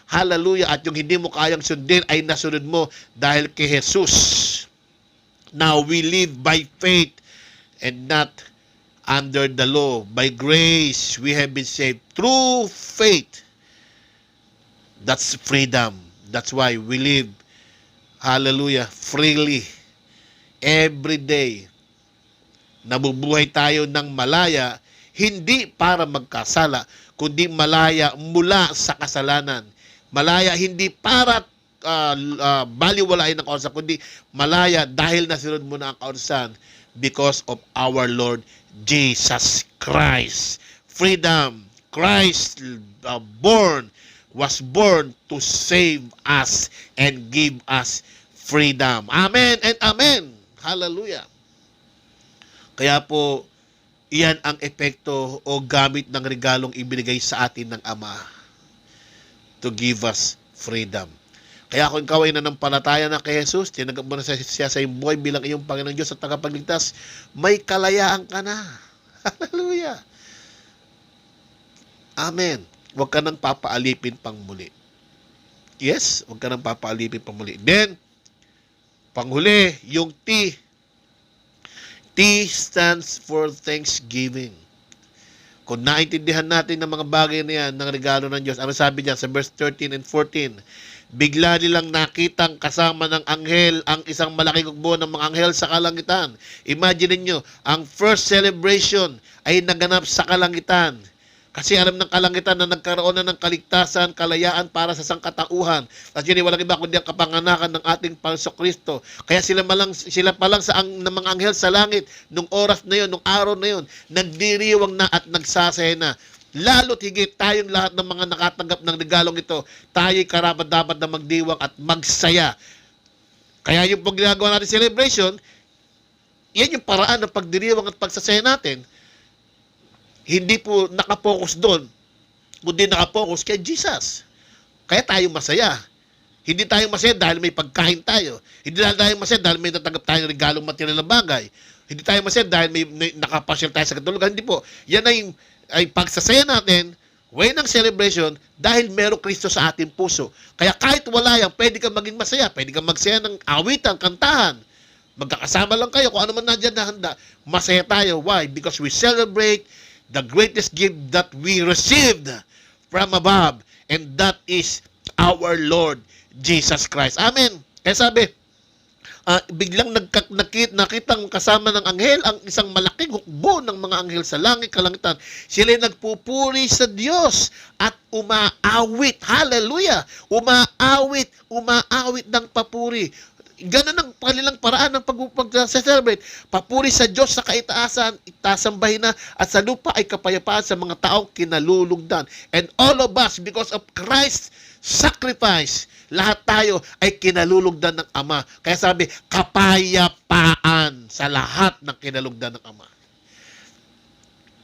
Hallelujah. At yung hindi mo kayang sundin ay nasunod mo dahil kay Jesus. Now we live by faith and not under the law. By grace, we have been saved through faith. That's freedom. That's why we live, hallelujah, freely. Every day, nabubuhay tayo ng malaya, hindi para magkasala, kundi malaya mula sa kasalanan. Malaya hindi para baliwalain ng kautusan, kundi malaya dahil nasunod mo na ang kautusan because of our Lord Jesus Christ. Freedom. Christ was born to save us and give us freedom. Amen and amen. Hallelujah. Kaya po, Iyan ang epekto o gamit ng regalong ibinigay sa atin ng Ama to give us freedom. Kaya kung ikaw ay nanampalataya na kay Jesus, tinanggap mo na siya sa iyong buhay bilang iyong Panginoong Diyos at tagapagligtas, may kalayaan ka na. Hallelujah. Amen. Huwag ka nang papaalipin pang muli. Yes, huwag ka nang papaalipin pang muli. Then, panghuli, yung T. T stands for thanksgiving. Kung naintindihan natin ng mga bagay na yan, ng regalo ng Diyos, ano sabi niya sa verse 13 and 14? Bigla nilang nakitang kasama ng anghel ang isang malaking hukbo ng mga anghel sa kalangitan. Imagine niyo, ang first celebration ay naganap sa kalangitan. Kasi alam ng kalangitan na nagkaroon na ng kaligtasan, kalayaan para sa sangkatauhan. Kasi yun, walang iba kundi ang kapanganakan ng ating Panginoong Kristo. Kaya sila pa lang ng mga anghel sa langit, nung oras na yun, nung araw na yun, nagdiriwang na at nagsasaya na. Lalo't higit tayong lahat ng mga nakatanggap ng regalong ito, tayo'y karapat-dapat na magdiwang at magsaya. Kaya yung pag ginagawa natin celebration, yan yung paraan ng pagdiriwang at pagsasaya natin. Hindi po nakapokus doon, kundi nakapokus kay Jesus. Kaya tayo masaya. Hindi tayo masaya dahil may pagkain tayo. Hindi tayo masaya dahil may natanggap tayong regalong material na bagay. Hindi tayo masaya dahil may nakapasyal tayo sa katulugan. Hindi po. Yan ay pagsasaya natin, way ng celebration, dahil merong Kristo sa ating puso. Kaya kahit wala yan, pwede kang maging masaya. Pwede kang magsaya ng awitan, kantahan. Magkakasama lang kayo. Kung ano man nandiyan na handa, masaya tayo. Why? Because we celebrate the greatest gift that we received from above, and that is our Lord Jesus Christ. Amen. Kaya sabi, biglang nakitang kasama ng anghel ang isang malaking hukbo ng mga anghel sa langit kalangitan. Sila nagpupuri sa Diyos at umaawit. Hallelujah! Umaawit ng papuri. Ganun ang kanilang paraan ng pag-celebrate. Papuri sa Diyos sa kaitaasan, itasambahin na, at sa lupa ay kapayapaan sa mga taong kinalulugdan. And all of us, because of Christ's sacrifice, lahat tayo ay kinalulugdan ng Ama. Kaya sabi, kapayapaan sa lahat ng kinalugdan ng Ama.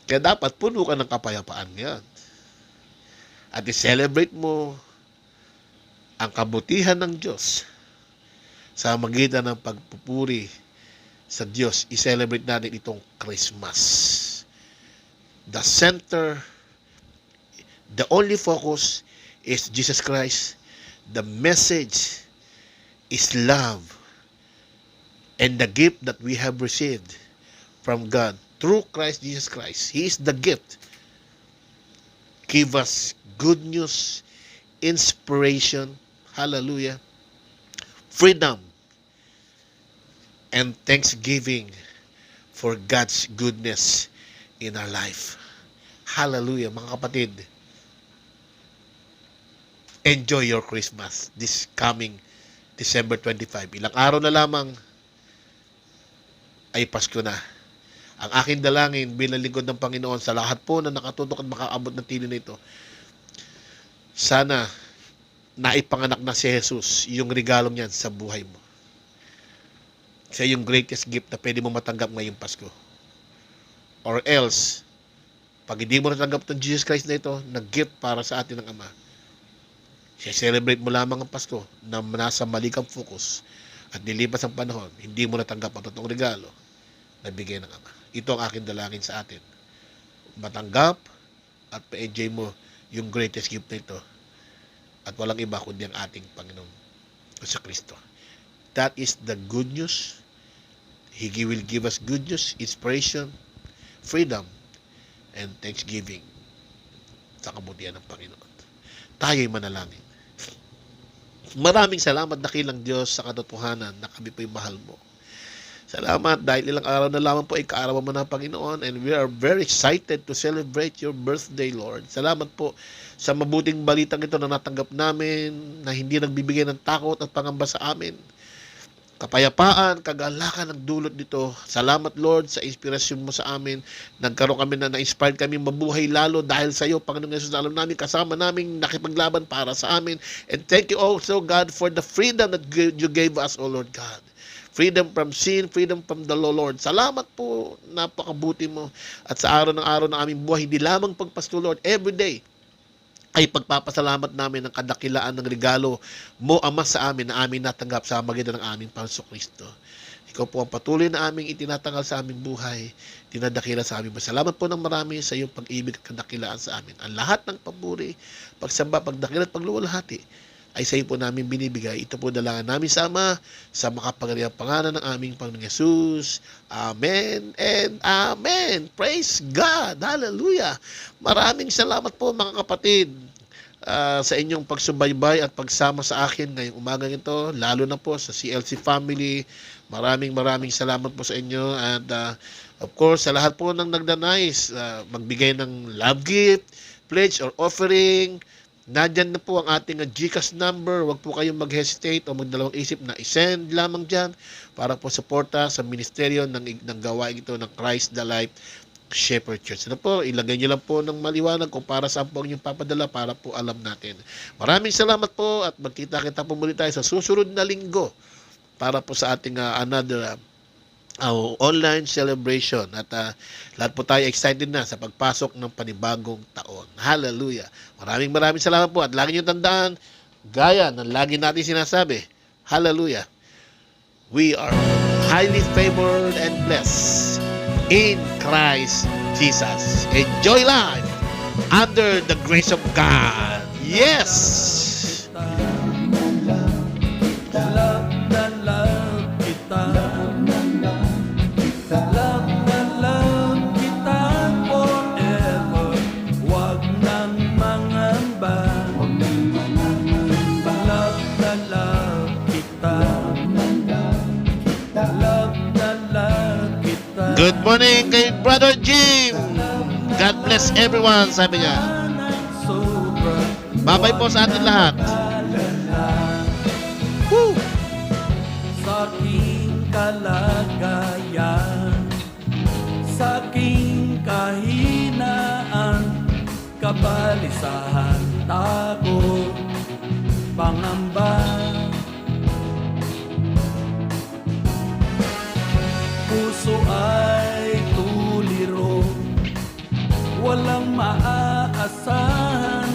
Kaya dapat puno ka ng kapayapaan yan. At i-celebrate mo ang kabutihan ng Diyos sa magitan ng pagpupuri sa Diyos. I-celebrate natin itong Christmas. The center, the only focus is Jesus Christ. The message is love. And the gift that we have received from God through Christ Jesus Christ. He is the gift. Give us good news, inspiration, hallelujah, freedom, and thanksgiving for God's goodness in our life. Hallelujah, mga kapatid. Enjoy your Christmas this coming December 25. Ilang araw na lamang ay Pasko na. Ang aking dalangin bilang lingkod ng Panginoon sa lahat po na nakatutok at makaabot ng tinin nito, sana naipanganak na si Jesus, yung regalong yan sa buhay mo. Siya yung greatest gift na pwede mo matanggap ngayong Pasko. Or else, pag hindi mo natanggap ng Jesus Christ na ito, na gift para sa atin ng Ama, celebrate mo lamang ang Pasko na nasa mali kang focus at nilipas ang panahon, hindi mo natanggap ang totoong regalo na bigay ng Ama. Ito ang aking dalangin sa atin. Matanggap at pa-enjoy mo yung greatest gift na ito. At walang iba kundi ang ating Panginoon sa Kristo. That is the good news. He will give us good news, inspiration, freedom, and thanksgiving sa kabutihan ng Panginoon. Tayo'y manalangin. Maraming salamat, dakilang Diyos, sa katotohanan na kami po'y mahal mo. Salamat dahil ilang araw na lamang po ay kaarawan mo na, Panginoon, and we are very excited to celebrate your birthday, Lord. Salamat po sa mabuting balitang ito na natanggap namin, na hindi nagbibigay ng takot at pangamba sa amin. Kapayapaan, kagalakan ang dulot nito. Salamat, Lord, sa inspirasyon mo sa amin. Nagkaroon kami na-inspired kami mabuhay lalo dahil sa iyo, Panginoon Jesus. Alam namin, kasama namin nakipaglaban para sa amin. And thank you also, God, for the freedom that you gave us, O Lord God. freedom from sin, freedom from the law, Lord. Salamat po, napakabuti mo. At sa araw ng aming buhay, hindi lamang pagpasko, Lord, every day ay pagpapasalamat namin ng kadakilaan ng regalo mo, Ama, sa amin na aming natanggap sa magitan ng aming Panginoong Kristo. Ikaw po ang patuloy na aming itinatangal sa aming buhay, tinadakila sa aming. Salamat po ng marami sa iyong pag-ibig at kadakilaan sa amin. Ang lahat ng papuri, pagsamba, pagdakila at pagluwalhati ay sa iyo po namin binibigay. Ito po dalangan namin sa Ama, sa makapangyarihang pangalan ng aming Panginoong Yesus. Amen and Amen. Praise God. Hallelujah. Maraming salamat po mga kapatid sa inyong pagsubaybay at pagsama sa akin ngayong umagang ito, lalo na po sa CLC family. Maraming salamat po sa inyo. And of course, sa lahat po ng nagdanais, magbigay ng love gift, pledge or offering, nandyan na po ang ating GCash number. Huwag po kayong mag-hesitate o magdalawang isip na isend lamang dyan para po suporta sa ministeryo ng gawain ito ng Christ the Life Shepherd Church. Ano po, ilagay nyo lang po ng maliwanag kung para saan po ang inyong papadala para po alam natin. Maraming salamat po at magkita-kita po muli tayo sa susunod na linggo para po sa ating another online celebration. At lahat po tayo excited na sa pagpasok ng panibagong taon. Hallelujah. Maraming salamat po at lagi nyo tandaan, gaya ng lagi natin sinasabi, hallelujah, we are highly favored and blessed in Christ Jesus. Enjoy life under the grace of God. Yes! Love na love kita. Love na love kita forever. Huwag nang mangamba. Love na love kita. Love na love kita. Good morning kay Brother Jim. God bless everyone, sabi niya. Babay po sa atin lahat. Woo! Sa aking kalagayan, sa aking kahinaan, kabalisahan, takot, pangamba, puso ay tuliro, walang maaasahan.